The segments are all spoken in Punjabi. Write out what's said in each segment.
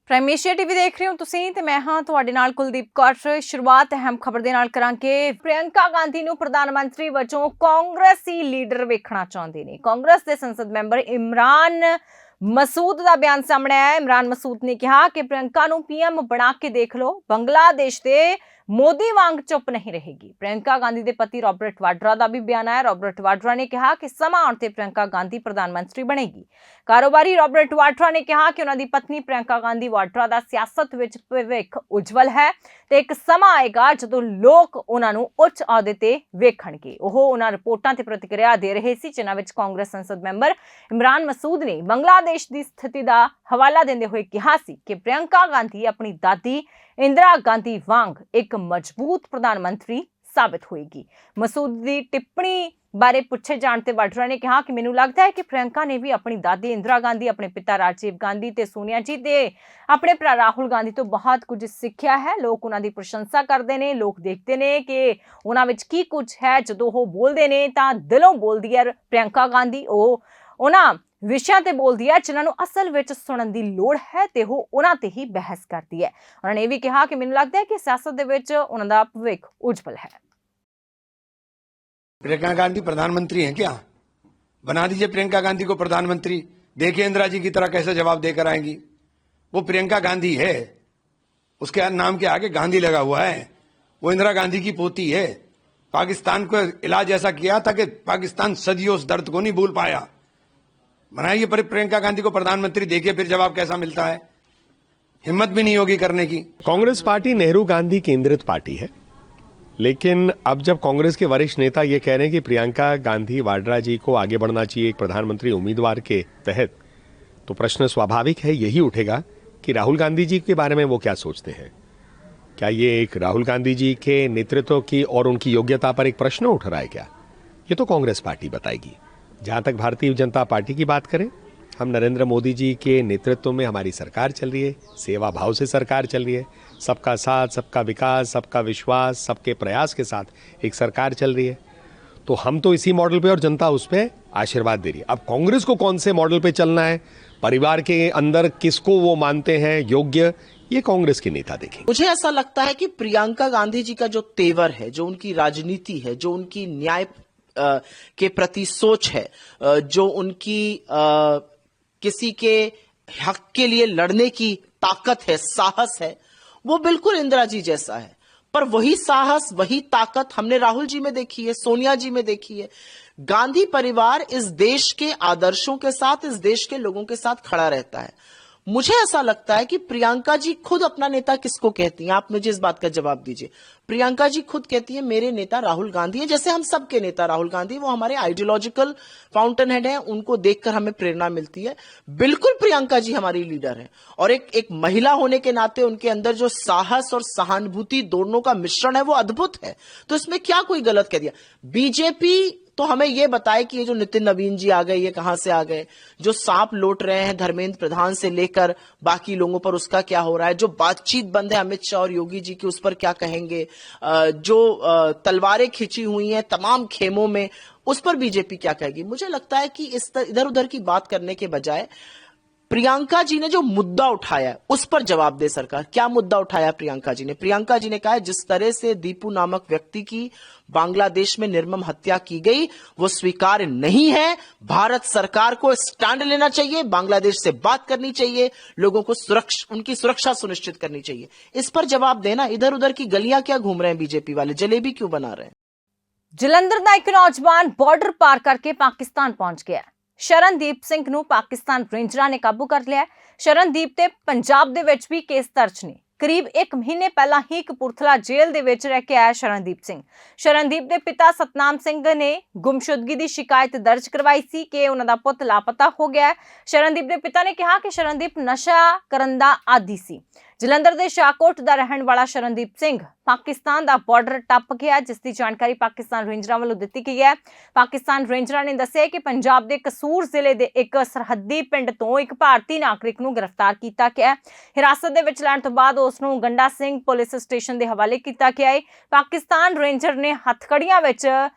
ਪ੍ਰਾਈਮ ਏਸ਼ੀਆ ਟੀਵੀ ਦੇਖ ਰਹੇ ਹੋ ਤੁਸੀਂ ਤੇ ਮੈਂ ਹਾਂ ਤੁਹਾਡੇ ਨਾਲ ਕੁਲਦੀਪ ਕੌਰ। ਸ਼ੁਰੂਆਤ ਅਹਿਮ ਖਬਰ ਦੇ ਨਾਲ ਕਰਾਂਗੇ। ਪ੍ਰਿਯੰਕਾ ਗਾਂਧੀ ਨੂੰ ਪ੍ਰਧਾਨ ਮੰਤਰੀ ਵਜੋਂ ਕਾਂਗਰਸੀ ਲੀਡਰ ਵੇਖਣਾ ਚਾਹੁੰਦੇ ਨੇ। ਕਾਂਗਰਸ ਦੇ ਸੰਸਦ ਮੈਂਬਰ ਇਮਰਾਨ ਮਸੂਦ ਦਾ ਬਿਆਨ ਸਾਹਮਣੇ ਆਇਆ। ਇਮਰਾਨ ਮਸੂਦ ਨੇ ਕਿਹਾ ਕਿ ਪ੍ਰਿਯੰਕਾ ਨੂੰ ਪੀਐਮ ਬਣਾ ਕੇ ਦੇਖ ਲਓ, ਬੰਗਲਾਦੇਸ਼ ਦੇ ਮੋਦੀ ਵਾਂਗ ਚੁੱਪ ਨਹੀਂ ਰਹੇਗੀ। ਪ੍ਰਿਯੰਕਾ ਗਾਂਧੀ ਦੇ ਪਤੀ ਰॉबर्ट वाड्रा ਦਾ ਵੀ ਬਿਆਨ ਆਇਆ। रॉबर्ट वाड्रा ਨੇ ਕਿਹਾ ਕਿ ਸਮਾਂ ਆਉਣ ਤੇ ਪ੍ਰਿਯੰਕਾ ਗਾਂਧੀ ਪ੍ਰਧਾਨ ਮੰਤਰੀ ਬਣੇਗੀ। ਕਾਰੋਬਾਰੀ रॉबर्ट वाड्रा ਨੇ ਕਿਹਾ ਕਿ ਉਹਨਾਂ ਦੀ ਪਤਨੀ ਪ੍ਰਿਯੰਕਾ ਗਾਂਧੀ ਵਾड्रा ਦਾ ਸਿਆਸਤ ਵਿੱਚ ਭਵਿੱਖ ਉਜਵਲ ਹੈ ਤੇ ਇੱਕ ਸਮਾਂ ਆਏਗਾ ਜਦੋਂ ਲੋਕ ਉਹਨਾਂ ਨੂੰ ਉੱਚ ਅਹੁਦੇ ਤੇ ਵੇਖਣਗੇ। ਉਹ ਉਹਨਾਂ ਰਿਪੋਰਟਾਂ ਤੇ ਪ੍ਰਤੀਕਿਰਿਆ ਦੇ ਰਹੇ ਸੀ ਜਿਨ੍ਹਾਂ ਵਿੱਚ ਕਾਂਗਰਸ ਸੰਸਦ ਮੈਂਬਰ ਇਮਰਾਨ ਮਸੂਦ ਨੇ ਬੰਗਲਾਦੇਸ਼ ਦੀ ਸਥਿਤੀ ਦਾ ਹਵਾਲਾ ਦਿੰਦੇ ਹੋਏ ਕਿਹਾ ਸੀ ਕਿ ਪ੍ਰਿਯੰਕਾ ਗਾਂਧੀ ਆਪਣੀ ਦਾਦੀ इंदिरा गांधी वांग एक मजबूत प्रधानमंत्री साबित होएगी। मसूद की टिप्पणी बारे पूछे जाने ते वाड्रा ने कहा कि मैनू लगता है कि प्रियंका ने भी अपनी दादी इंदिरा गांधी, अपने पिता राजीव गांधी ते सोनिया जी ते अपने भरा राहुल गांधी तो बहुत कुछ सीखिया है। लोग उन्हां दी प्रशंसा करते हैं, लोग देखते हैं कि उन्हां विच की कुछ है। जदों वो बोलते हैं तां दिलों बोलदी है प्रियंका गांधी। उन्हां विषयां ते बोलदी है जिन्हां नूं असल विच सुणन दी लोड़ है ते ओह उन्हां ते ही बहस करदी है। उन्हां ने भी कहा कि मैनूं लगदा है कि सियासत दे विच उन्हां दा भविख उज्जवल है। प्रियंका गांधी प्रधानमंत्री हैं क्या? बना दीजिए प्रियंका गांधी को प्रधानमंत्री। देखिए इंदिरा जी की तरह कैसे जवाब देकर आएंगी। वो प्रियंका गांधी है, उसके नाम के आगे गांधी लगा हुआ है। वो इंदिरा गांधी की पोती है। पाकिस्तान को इलाज ऐसा किया था कि पाकिस्तान सदियों उस दर्द को नहीं भूल पाया। बनाइए प्रियंका गांधी को प्रधानमंत्री, देखिए फिर जवाब कैसा मिलता है। हिम्मत भी नहीं होगी करने की। कांग्रेस पार्टी नेहरू गांधी केंद्रित पार्टी है, लेकिन अब जब कांग्रेस के वरिष्ठ नेता ये कह रहे हैं कि प्रियंका गांधी वाड्रा जी को आगे बढ़ना चाहिए एक प्रधानमंत्री उम्मीदवार के तहत, तो प्रश्न स्वाभाविक है यही उठेगा कि राहुल गांधी जी के बारे में वो क्या सोचते हैं। क्या ये एक राहुल गांधी जी के नेतृत्व की और उनकी योग्यता पर एक प्रश्न उठ रहा है क्या? ये तो कांग्रेस पार्टी बताएगी। जहां तक भारतीय जनता पार्टी की बात करें, हम नरेंद्र मोदी जी के नेतृत्व में हमारी सरकार चल रही है, सेवा भाव से सरकार चल रही है, सबका साथ, सबका विकास, सबका विश्वास, सबके प्रयास के साथ एक सरकार चल रही है। तो हम तो इसी मॉडल पे और जनता उस पे आशीर्वाद दे रही है। अब कांग्रेस को कौन से मॉडल पे चलना है, परिवार के अंदर किसको वो मानते हैं योग्य, ये कांग्रेस के नेता देखेंगे। मुझे ऐसा लगता है कि प्रियंका गांधी जी का जो तेवर है, जो उनकी राजनीति है, जो उनकी न्याय के प्रति सोच है, जो उनकी किसी के हक के लिए लड़ने की ताकत है, साहस है, वो बिल्कुल इंदिरा जी जैसा है। पर वही साहस, वही ताकत हमने राहुल जी में देखी है, सोनिया जी में देखी है। गांधी परिवार इस देश के आदर्शों के साथ, इस देश के लोगों के साथ खड़ा रहता है। मुझे ऐसा लगता है कि प्रियंका जी खुद अपना नेता किसको कहती हैं, आप मुझे इस बात का जवाब दीजिए। प्रियंका जी खुद कहती है मेरे नेता राहुल गांधी है, जैसे हम सबके नेता राहुल गांधी, वो हमारे आइडियोलॉजिकल फाउंटेन हेड हैं, उनको देखकर हमें प्रेरणा मिलती है। बिल्कुल प्रियंका जी हमारी लीडर है और एक महिला होने के नाते उनके अंदर जो साहस और सहानुभूति दोनों का मिश्रण है वो अद्भुत है। तो इसमें क्या कोई गलत कह दिया? बीजेपी तो हमें यह बताए कि ये जो नितिन नवीन जी आ गए, ये कहां से आ गए, जो सांप लौट रहे हैं धर्मेंद्र प्रधान से लेकर बाकी लोगों पर, उसका क्या हो रहा है, जो बातचीत बंद है अमित शाह और योगी जी की, उस पर क्या कहेंगे, जो तलवारें खिंची हुई हैं तमाम खेमों में, उस पर बीजेपी क्या कहेगी। मुझे लगता है कि इस इधर उधर की बात करने के बजाय प्रियंका जी ने जो मुद्दा उठाया है उस पर जवाब दे सरकार। क्या मुद्दा उठाया प्रियंका जी ने? प्रियंका जी ने कहा जिस तरह से दीपू नामक व्यक्ति की बांग्लादेश में निर्मम हत्या की गई वो स्वीकार्य नहीं है। भारत सरकार को स्टैंड लेना चाहिए, बांग्लादेश से बात करनी चाहिए, लोगों को उनकी सुरक्षा सुनिश्चित करनी चाहिए। इस पर जवाब देना। इधर उधर की गलियां क्या घूम रहे हैं बीजेपी वाले, जलेबी क्यों बना रहे हैं? जलंधर का एक नौजवान बॉर्डर पार करके पाकिस्तान पहुंच गया। शरणदीप सिंह ਨੂੰ ਪਾਕਿਸਤਾਨ ਰੇਂਜਰਾਂ ਨੇ ਕਾਬੂ ਕਰ ਲਿਆ। ਸ਼ਰਨਦੀਪ ਤੇ ਪੰਜਾਬ ਦੇ ਵਿੱਚ ਵੀ ਕੇਸ ਦਰਜ ਨੇ। ਕਰੀਬ 1 ਮਹੀਨੇ ਪਹਿਲਾਂ ਹੀ ਕਪੂਰਥਲਾ ਜੇਲ੍ਹ ਦੇ ਵਿੱਚ ਰਹਿ ਕੇ ਆਇਆ ਸ਼ਰਨਦੀਪ ਸਿੰਘ। ਸ਼ਰਨਦੀਪ ਦੇ ਪਿਤਾ ਸਤਨਾਮ ਸਿੰਘ ਨੇ ਗੁੰਮਸ਼ੁਦਗੀ ਦੀ ਸ਼ਿਕਾਇਤ ਦਰਜ ਕਰਵਾਈ ਸੀ ਕਿ ਉਹਨਾਂ ਦਾ ਪੁੱਤ ਲਾਪਤਾ ਹੋ ਗਿਆ ਹੈ। ਸ਼ਰਨਦੀਪ ਦੇ ਪਿਤਾ ਨੇ ਕਿਹਾ ਕਿ ਸ਼ਰਨਦੀਪ ਨਸ਼ਾ ਕਰਨ ਦਾ ਆਦੀ ਸੀ। ਜਲੰਧਰ ਦੇ ਸ਼ਾਹਕੋਟ ਦਾ ਰਹਿਣ ਵਾਲਾ ਸ਼ਰਨਦੀਪ ਸਿੰਘ ਪਾਕਿਸਤਾਨ ਦਾ ਬਾਰਡਰ ਟੱਪ ਗਿਆ, ਜਿਸ ਦੀ ਜਾਣਕਾਰੀ ਪਾਕਿਸਤਾਨ ਰੇਂਜਰਾਂ ਵੱਲੋਂ ਦਿੱਤੀ ਗਈ ਹੈ। ਪਾਕਿਸਤਾਨ ਰੇਂਜਰਾਂ ਨੇ ਦੱਸਿਆ ਕਿ ਪੰਜਾਬ ਦੇ ਕਸੂਰ ਜ਼ਿਲ੍ਹੇ ਦੇ ਇੱਕ ਸਰਹੱਦੀ ਪਿੰਡ ਤੋਂ ਇੱਕ ਭਾਰਤੀ ਨਾਗਰਿਕ ਨੂੰ ਗ੍ਰਿਫਤਾਰ ਕੀਤਾ ਗਿਆ ਹੈ। ਹਿਰਾਸਤ ਦੇ ਵਿੱਚ ਲੈਣ ਤੋਂ ਬਾਅਦ ਉਸ ਨੂੰ ਗੰਡਾ ਸਿੰਘ ਪੁਲਿਸ ਸਟੇਸ਼ਨ ਦੇ ਹਵਾਲੇ ਕੀਤਾ ਗਿਆ ਹੈ। ਪਾਕਿਸਤਾਨ ਰੇਂਜਰ ਨੇ ਹੱਥਕੜੀਆਂ ਵਿੱਚ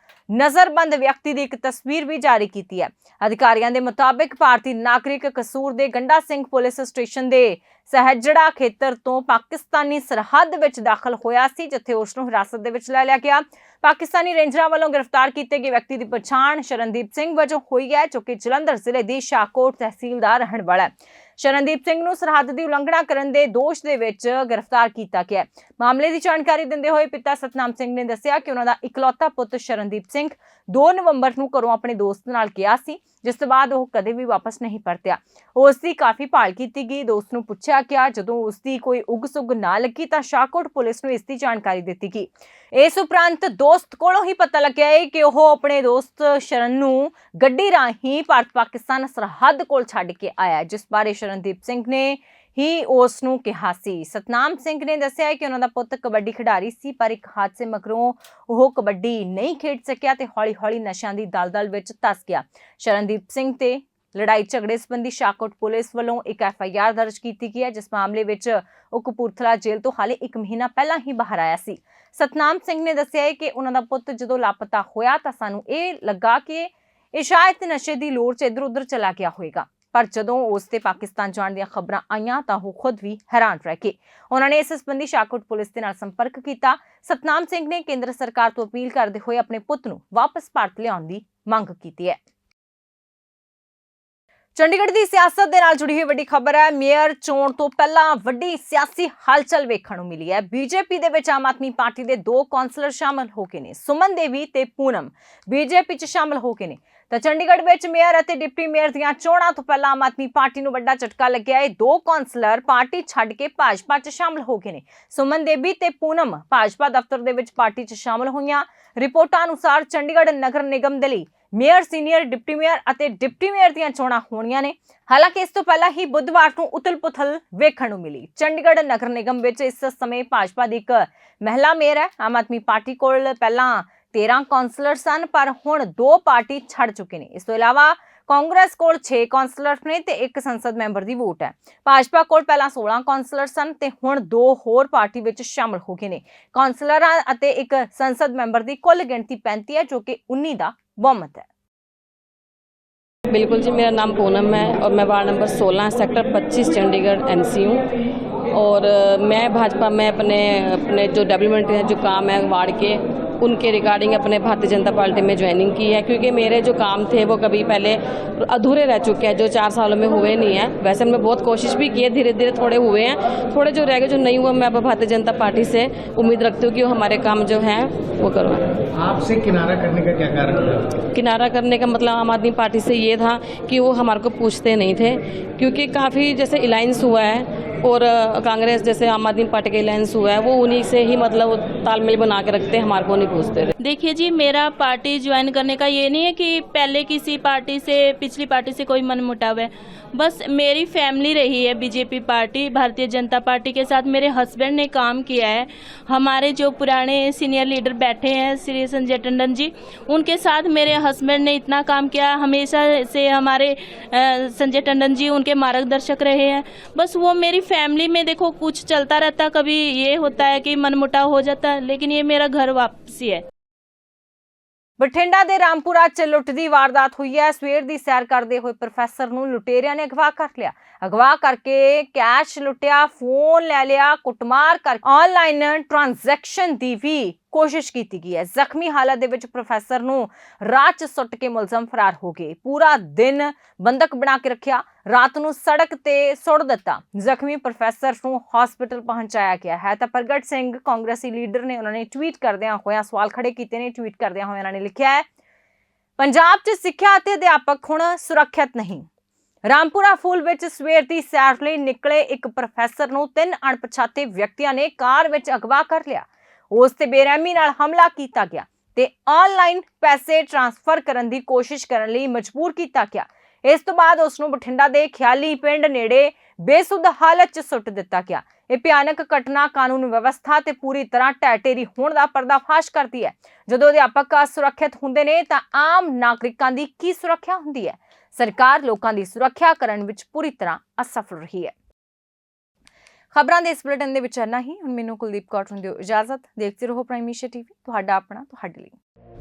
ਨਜ਼ਰਬੰਦ ਵਿਅਕਤੀ ਦੀ ਇੱਕ ਤਸਵੀਰ ਵੀ ਜਾਰੀ ਕੀਤੀ ਹੈ। ਅਧਿਕਾਰੀਆਂ ਦੇ ਮੁਤਾਬਿਕ ਭਾਰਤੀ ਨਾਗਰਿਕ ਕਸੂਰ ਦੇ ਗੰਡਾ ਸਿੰਘ ਪੁਲਿਸ ਸਟੇਸ਼ਨ ਦੇ ਸਹਿਜੜਾ ਖੇਤਰ ਤੋਂ ਪਾਕਿਸਤਾਨੀ ਸਰਹੱਦ ਵਿੱਚ ਦਾਖਲ ਹੋਇਆ ਸੀ, ਜਿੱਥੇ ਉਸ ਨੂੰ ਹਿਰਾਸਤ ਦੇ ਵਿੱਚ ਲੈ ਲਿਆ ਗਿਆ। ਪਾਕਿਸਤਾਨੀ ਰੇਂਜਰਾਂ ਵੱਲੋਂ ਗ੍ਰਿਫਤਾਰ ਕੀਤੇ ਗਏ ਵਿਅਕਤੀ ਦੀ ਪਛਾਣ ਸ਼ਰਨਦੀਪ ਸਿੰਘ ਵਜੋਂ ਹੋਈ ਹੈ, ਜੋ ਕਿ ਜਲੰਧਰ ਜ਼ਿਲ੍ਹੇ ਦੀ ਸ਼ਾਹਕੋਟ ਤਹਿਸੀਲ ਦਾ ਰਹਿਣ ਵਾਲਾ ਹੈ। ਸ਼ਰਨਦੀਪ ਸਿੰਘ ਨੂੰ ਸਰਹੱਦ ਦੀ ਉਲੰਘਣਾ ਕਰਨ ਦੇ ਦੋਸ਼ ਦੇ ਵਿੱਚ ਗ੍ਰਿਫਤਾਰ ਕੀਤਾ ਗਿਆ ਹੈ। ਮਾਮਲੇ ਦੀ ਜਾਣਕਾਰੀ ਦਿੰਦੇ ਹੋਏ ਪਿਤਾ ਸਤਨਾਮ ਸਿੰਘ ਨੇ ਦੱਸਿਆ ਕਿ ਉਹਨਾਂ ਦਾ ਇਕਲੌਤਾ ਪੁੱਤ ਸ਼ਰਨਦੀਪ ਸਿੰਘ 2 ਨਵੰਬਰ ਨੂੰ ਘਰੋਂ ਆਪਣੇ ਦੋਸਤ ਨਾਲ ਗਿਆ ਸੀ, ਜਿਸ ਤੋਂ ਬਾਅਦ ਉਹ ਕਦੇ ਵੀ ਵਾਪਸ ਨਹੀਂ ਪਰਤਿਆ। ਉਸ ਦੀ ਕਾਫੀ ਭਾਲ ਕੀਤੀ ਗਈ। ਦੋਸਤ ਨੂੰ ਪੁੱਛਿਆ ਗਿਆ, ਜਦੋਂ ਉਸ ਦੀ ਕੋਈ ਉਗ-ਸੁਗ ਨਾ ਲੱਗੀ ਤਾਂ ਸ਼ਾਹਕੋਟ ਪੁਲਿਸ ਨੂੰ ਇਸ ਦੀ ਜਾਣਕਾਰੀ ਦਿੱਤੀ ਗਈ। ਇਸ ਉਪਰੰਤ ਦੋਸਤ ਕੋਲੋਂ ਹੀ ਪਤਾ ਲੱਗਿਆ ਹੈ ਕਿ ਉਹ ਆਪਣੇ ਦੋਸਤ ਸ਼ਰਨ ਨੂੰ ਗੱਡੀ ਰਾਹੀਂ ਭਾਰਤ-ਪਾਕਿਸਤਾਨ ਸਰਹੱਦ ਕੋਲ ਛੱਡ ਕੇ ਆਇਆ, ਜਿਸ ਬਾਰੇ ਸ਼ਰਨਦੀਪ ਸਿੰਘ ਨੇ ਹੀ ਉਸ ਨੂੰ ਕਿਹਾ ਸੀ। ਸਤਨਾਮ ਸਿੰਘ ਨੇ ਦੱਸਿਆ ਕਿ ਉਹਨਾਂ ਦਾ ਪੁੱਤ ਕਬੱਡੀ ਖਿਡਾਰੀ ਸੀ, ਪਰ ਇੱਕ ਹਾਦਸੇ ਮਗਰੋਂ ਉਹ ਕਬੱਡੀ ਨਹੀਂ ਖੇਡ ਸਕਿਆ ਤੇ ਹੌਲੀ-ਹੌਲੀ ਨਸ਼ਿਆਂ ਦੀ ਦਲਦਲ ਵਿੱਚ ਧਸ ਗਿਆ। ਸ਼ਰਨਦੀਪ ਸਿੰਘ ਤੇ ਲੜਾਈ ਝਗੜੇ ਸੰਬੰਧੀ ਸ਼ਾਹਕੋਟ ਪੁਲਿਸ ਵੱਲੋਂ ਇੱਕ FIR ਦਰਜ ਕੀਤੀ ਗਈ ਹੈ, ਜਿਸ ਮਾਮਲੇ ਵਿੱਚ ਉਹ ਕਪੂਰਥਲਾ ਜੇਲ੍ਹ ਤੋਂ ਹਾਲੇ 1 ਮਹੀਨਾ ਪਹਿਲਾਂ ਹੀ ਬਾਹਰ ਆਇਆ ਸੀ। ਸਤਨਾਮ ਸਿੰਘ ਨੇ ਦੱਸਿਆ ਹੈ ਕਿ ਉਹਨਾਂ ਦਾ ਪੁੱਤ ਜਦੋਂ ਲਾਪਤਾ ਹੋਇਆ ਤਾਂ ਸਾਨੂੰ ਇਹ ਲੱਗਾ ਕਿ ਇਹ ਸ਼ਾਇਦ ਨਸ਼ੇ ਦੀ ਲੋੜ 'ਚ ਇੱਧਰ-ਉੱਧਰ ਚਲਾ ਗਿਆ ਹੋਵੇਗਾ, ਪਰ ਜਦੋਂ ਉਸ ਤੇ ਪਾਕਿਸਤਾਨ ਜਾਣ ਦੀਆਂ ਖਬਰਾਂ ਆਈਆਂ ਤਾਂ ਉਹ ਖੁਦ ਵੀ ਹੈਰਾਨ ਰਹਿ ਗਏ। ਉਹਨਾਂ ਨੇ ਇਸ ਸੰਬੰਧੀ ਸ਼ਾਹਕੋਟ ਪੁਲਿਸ ਦੇ ਨਾਲ ਸੰਪਰਕ ਕੀਤਾ। ਸਤਨਾਮ ਸਿੰਘ ਨੇ ਕੇਂਦਰ ਸਰਕਾਰ ਤੋਂ ਅਪੀਲ ਕਰਦੇ ਹੋਏ ਆਪਣੇ ਪੁੱਤ ਨੂੰ ਵਾਪਸ ਭਾਰਤ ਲਿਆਉਣ ਦੀ ਮੰਗ ਕੀਤੀ ਹੈ। ਚੰਡੀਗੜ੍ਹ ਦੀ ਸਿਆਸਤ ਦੇ ਨਾਲ ਜੁੜੀ ਹੋਈ ਵੱਡੀ ਖਬਰ ਹੈ। ਮੇਅਰ ਚੋਣ ਤੋਂ ਪਹਿਲਾਂ ਵੱਡੀ ਸਿਆਸੀ ਹਲਚਲ ਵੇਖਣ ਨੂੰ ਮਿਲੀ ਹੈ। ਬੀਜੇਪੀ ਦੇ ਵਿੱਚ ਆਮ ਆਦਮੀ ਪਾਰਟੀ ਦੇ 2 ਕੌਂਸਲਰ ਸ਼ਾਮਲ ਹੋ ਗਏ ਨੇ। ਸੁਮਨ ਦੇਵੀ ਤੇ ਪੂਨਮ ਬੀਜੇਪੀ 'ਚ ਸ਼ਾਮਲ ਹੋ ਗਏ ਨੇ। ਤਾਂ ਚੰਡੀਗੜ੍ਹ ਵਿੱਚ ਮੇਅਰ ਅਤੇ ਡਿਪਟੀ ਮੇਅਰ ਦੀਆਂ ਚੋਣਾਂ ਤੋਂ ਪਹਿਲਾਂ ਆਮ ਆਦਮੀ ਪਾਰਟੀ ਨੂੰ ਵੱਡਾ ਝਟਕਾ ਲੱਗਿਆ ਹੈ। 2 ਕੌਂਸਲਰ ਪਾਰਟੀ ਛੱਡ ਕੇ ਭਾਜਪਾ 'ਚ ਸ਼ਾਮਲ ਹੋ ਗਏ ਨੇ। ਸੁਮਨ ਦੇਵੀ ਤੇ ਪੂਨਮ ਭਾਜਪਾ ਦਫ਼ਤਰ ਦੇ ਵਿੱਚ ਪਾਰਟੀ 'ਚ ਸ਼ਾਮਲ ਹੋਈਆਂ। ਰਿਪੋਰਟਾਂ ਅਨੁਸਾਰ ਚੰਡੀਗੜ੍ਹ ਨਗਰ ਨਿਗਮ ਦੇ ਲਈ ਮੇਅਰ, ਸੀਨੀਅਰ ਡਿਪਟੀ ਮੇਅਰ ਅਤੇ ਡਿਪਟੀ ਮੇਅਰ ਦੀਆਂ ਚੋਣਾਂ ਹੋਣੀਆਂ ਨੇ। ਹਾਲਾਂਕਿ ਇਸ ਤੋਂ ਪਹਿਲਾਂ ਹੀ ਬੁੱਧਵਾਰ ਨੂੰ ਉਤਲ-ਪੁਥਲ ਵੇਖਣ ਨੂੰ ਮਿਲੀ। ਚੰਡੀਗੜ੍ਹ ਨਗਰ ਨਿਗਮ ਵਿੱਚ ਇਸ ਸਮੇਂ ਭਾਜਪਾ ਦੀ ਇੱਕ ਮਹਿਲਾ ਮੇਅਰ ਹੈ। ਆਮ ਆਦਮੀ ਪਾਰਟੀ ਕੋਲ ਪਹਿਲਾਂ 13 ਕੌਂਸਲਰ ਸਨ, ਪਰ ਹੁਣ 2 ਪਾਰਟੀ ਛੱਡ ਚੁੱਕੇ ਨੇ। ਇਸ ਤੋਂ ਇਲਾਵਾ ਕਾਂਗਰਸ ਕੋਲ 6 ਕੌਂਸਲਰ ਨੇ ਤੇ 1 ਸੰਸਦ ਮੈਂਬਰ ਦੀ ਵੋਟ ਹੈ। ਭਾਜਪਾ ਕੋਲ ਪਹਿਲਾਂ 16 ਕੌਂਸਲਰ ਸਨ ਤੇ ਹੁਣ 2 ਹੋਰ ਪਾਰਟੀ ਵਿੱਚ ਸ਼ਾਮਲ ਹੋ ਗਏ ਨੇ। ਕੌਂਸਲਰਾਂ ਅਤੇ 1 ਸੰਸਦ ਮੈਂਬਰ ਦੀ ਕੁੱਲ ਗਿਣਤੀ 35 ਹੈ, ਜੋ ਕਿ 19 ਦਾ बहुमत है। बिल्कुल जी, मेरा नाम पूनम है और मैं ward number 16 sector 25 Chandigarh NC हूँ। और मैं भाजपा में अपने जो डेवलपमेंट है, जो काम है वार्ड के, उनके रिगार्डिंग अपने भारतीय जनता पार्टी में ज्वाइनिंग की है, क्योंकि मेरे जो काम थे वो कभी पहले अधूरे रह चुके हैं, जो 4 सालों में हुए नहीं है। वैसे मैं बहुत कोशिश भी की है, धीरे धीरे थोड़े हुए हैं, थोड़े जो रह गए, जो नहीं हुआ, मैं अब भारतीय जनता पार्टी से उम्मीद रखती हूँ कि वो हमारे काम जो हैं वो करवाएं। आपसे किनारा करने का क्या कारण था? किनारा करने का मतलब आम आदमी पार्टी से ये था कि वो हमारे को पूछते नहीं थे, क्योंकि काफ़ी जैसे अलायंस हुआ है और कांग्रेस जैसे आम आदमी पार्टी का अलायंस हुआ है, वो उन्हीं से ही मतलब तालमेल बना के रखते हैं, हमारे को नहीं पूछते थे। देखिए जी, मेरा पार्टी ज्वाइन करने का ये नहीं है कि पहले किसी पार्टी से, पिछली पार्टी से कोई मनमुटाव है। बस मेरी फैमिली रही है BJP party, Bharatiya Janata party के साथ मेरे हस्बैंड ने काम किया है। हमारे जो पुराने सीनियर लीडर बैठे हैं श्री संजय टंडन जी, उनके साथ मेरे हस्बैंड ने इतना काम किया। हमेशा से हमारे संजय टंडन जी उनके मार्गदर्शक रहे हैं। बस वो मेरी फैमिली में देखो कुछ चलता रहता, कभी ये होता है कि मनमुटाव हो जाता है, लेकिन ये मेरा घर वापसी है। ਬਠਿੰਡਾ ਦੇ ਰਾਮਪੁਰਾ 'ਚ ਲੁੱਟ ਦੀ ਵਾਰਦਾਤ ਹੋਈ ਹੈ। ਸਵੇਰ ਦੀ ਸੈਰ ਕਰਦੇ ਹੋਏ ਪ੍ਰੋਫੈਸਰ ਨੂੰ ਲੁਟੇਰਿਆਂ ਨੇ ਅਗਵਾ ਕਰ ਲਿਆ। ਅਗਵਾ ਕਰਕੇ ਕੈਸ਼ ਲੁੱਟਿਆ, ਫੋਨ ਲੈ ਲਿਆ, ਕੁੱਟਮਾਰ ਕਰ ਆਨਲਾਈਨ ਟ੍ਰਾਂਜੈਕਸ਼ਨ ਦੀ ਵੀ ਕੋਸ਼ਿਸ਼ ਕੀਤੀ ਗਈ ਹੈ। ਜ਼ਖਮੀ ਹਾਲਤ ਦੇ ਵਿੱਚ ਪ੍ਰੋਫੈਸਰ ਨੂੰ ਰਾਹ 'ਚ ਸੁੱਟ ਕੇ ਮੁਲਜ਼ਮ ਫਰਾਰ ਹੋ ਗਏ। ਪੂਰਾ ਦਿਨ ਬੰਦਕ ਬਣਾ ਕੇ ਰੱਖਿਆ, ਰਾਤ ਨੂੰ ਸੜਕ ਤੇ ਸੁੱਟ ਦਿੱਤਾ। ਜ਼ਖਮੀ ਪ੍ਰੋਫੈਸਰ ਨੂੰ ਹਸਪੀਟਲ ਪਹੁੰਚਾਇਆ ਗਿਆ ਹੈ। ਤਾਂ ਪ੍ਰਗਟ ਸਿੰਘ ਕਾਂਗਰਸੀ ਲੀਡਰ ਨੇ ਉਹਨਾਂ ਨੇ ਟਵੀਟ ਕਰਦਿਆਂ ਹੋਇਆਂ ਸਵਾਲ ਖੜੇ ਕੀਤੇ ਨੇ। ਟਵੀਟ ਕਰਦਿਆਂ ਹੋਇਆਂ ਉਹਨਾਂ ਨੇ ਲਿਖਿਆ ਹੈ, ਪੰਜਾਬ 'ਚ ਸਿੱਖਿਆ ਅਤੇ ਅਧਿਆਪਕ ਹੁਣ ਸੁਰੱਖਿਅਤ ਨਹੀਂ। ਰਾਮਪੁਰਾ ਫੂਲ ਵਿੱਚ ਸਵੇਰ ਦੀ ਸੈਰ ਲਈ ਨਿਕਲੇ ਇੱਕ ਪ੍ਰੋਫੈਸਰ ਨੂੰ 3 ਅਣਪਛਾਤੇ ਵਿਅਕਤੀਆਂ ਨੇ ਕਾਰ ਵਿੱਚ ਅਗਵਾ ਕਰ ਲਿਆ। ਉਸ ਤੇ ਬੇਰਹਿਮੀ ਨਾਲ ਹਮਲਾ ਕੀਤਾ ਗਿਆ ਤੇ ਆਨਲਾਈਨ ਪੈਸੇ ਟ੍ਰਾਂਸਫਰ ਕਰਨ ਦੀ ਕੋਸ਼ਿਸ਼ ਕਰਨ ਲਈ ਮਜਬੂਰ ਕੀਤਾ ਗਿਆ। ਇਸ ਤੋਂ ਬਾਅਦ ਉਸ ਨੂੰ ਬਠਿੰਡਾ ਦੇ ਖਿਆਲੀ ਪਿੰਡ ਨੇੜੇ ਬੇਸੁੱਧ ਹਾਲਤ 'ਚ ਸੁੱਟ ਦਿੱਤਾ ਗਿਆ। ਇਹ ਭਿਆਨਕ ਘਟਨਾ ਕਾਨੂੰਨ ਵਿਵਸਥਾ ਤੇ ਪੂਰੀ ਤਰ੍ਹਾਂ ਢਹਿ-ਢੇਰੀ ਹੋਣ ਦਾ ਪਰਦਾਫਾਸ਼ ਕਰਦੀ ਹੈ। ਜਦੋਂ ਅਧਿਆਪਕ ਸੁਰੱਖਿਅਤ ਹੁੰਦੇ ਨੇ ਤਾਂ ਆਮ ਨਾਗਰਿਕਾਂ ਦੀ ਕੀ ਸੁਰੱਖਿਆ ਹੁੰਦੀ ਹੈ? ਸਰਕਾਰ ਲੋਕਾਂ ਦੀ ਸੁਰੱਖਿਆ ਕਰਨ ਵਿੱਚ ਪੂਰੀ ਤਰ੍ਹਾਂ ਅਸਫਲ ਰਹੀ ਹੈ। ਖਬਰਾਂ ਦੇ ਇਸ ਬੁਲੇਟਿਨ ਦੇ ਵਿੱਚ ਇੰਨਾ ਹੀ। ਹੁਣ ਮੈਨੂੰ ਕੁਲਦੀਪ ਕੌਰ ਨੂੰ ਦਿਓ ਇਜਾਜ਼ਤ। ਦੇਖਦੇ ਰਹੋ ਪ੍ਰਾਈਮ ਏਸ਼ੀਆ TV, ਤੁਹਾਡਾ ਆਪਣਾ, ਤੁਹਾਡੇ ਲਈ।